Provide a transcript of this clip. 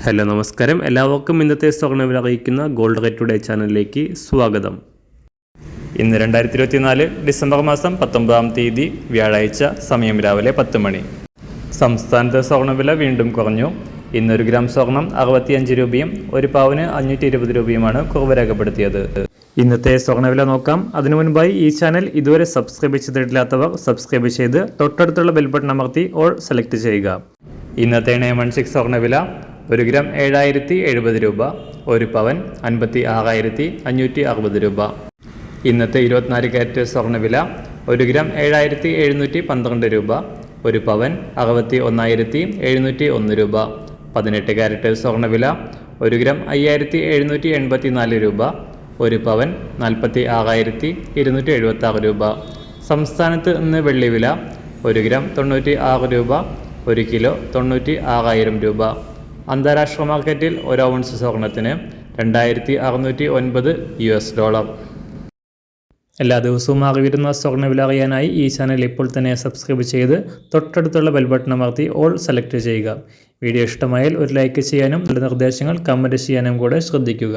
Hello നമസ്കാരം, എല്ലാവർക്കും ഇന്നത്തെ സ്വർണ്ണവില അറിയിക്കുന്ന ഗോൾഡ് റേറ്റ് ടുഡേ ചാനലിലേക്ക് സ്വാഗതം. ഇന്ന് 2024 ഡിസംബർ മാസം 19-ാം തീയതി വ്യാഴാഴ്ച, സമയം രാവിലെ 10 മണി. സംസ്ഥാനത്തെ സ്വർണ്ണവില വീണ്ടും കുറഞ്ഞു. ഇന്ന് 1 ഗ്രാം സ്വർണം 65 രൂപയും 1 പവന് 520 രൂപയുമാണ് കുറവ് രേഖപ്പെടുത്തിയത്. ഇന്നത്തെ സ്വർണ്ണവില നോക്കാം. അതിനു മുൻപായി ഈ ചാനൽ ഇതുവരെ സബ്സ്ക്രൈബ് ചെയ്തിട്ടില്ലാത്തവർ സബ്സ്ക്രൈബ് ചെയ്ത് തൊട്ടടുത്തുള്ള ബെൽ ബട്ടൺ അമർത്തി ഓൾ സെലക്ട് ചെയ്യുക. ഇന്നത്തെ 916 സ്വർണ്ണവില 1 ഗ്രാം 7070 രൂപ, 1 പവൻ 56,560 രൂപ. ഇന്നത്തെ 24 കാരറ്റ് സ്വർണ്ണവില 1 ഗ്രാം 7712 രൂപ, 1 പവൻ 61,701 രൂപ. 18 കാരറ്റ് സ്വർണ്ണവില 1 ഗ്രാം 5784 രൂപ, 1 പവൻ 46,276 രൂപ. സംസ്ഥാനത്ത് ഇന്ന് വെള്ളിവില 1 ഗ്രാം 96 രൂപ, 1 കിലോ 96,000 രൂപ. അന്താരാഷ്ട്ര മാർക്കറ്റിൽ 1 ഔൺസ് സ്വർണത്തിന് $2,609. എല്ലാ ദിവസവും അറിവിരുന്ന സ്വർണ്ണവില അറിയാനായി ഈ ചാനൽ ഇപ്പോൾ തന്നെ സബ്സ്ക്രൈബ് ചെയ്ത് തൊട്ടടുത്തുള്ള ബെൽ ബട്ടൺ അമർത്തി ഓൾ സെലക്ട് ചെയ്യുക. വീഡിയോ ഇഷ്ടമായാൽ ഒരു ലൈക്ക് ചെയ്യാനും നല്ല നിർദ്ദേശങ്ങൾ കമൻറ്റ് ചെയ്യാനും കൂടെ ശ്രദ്ധിക്കുക.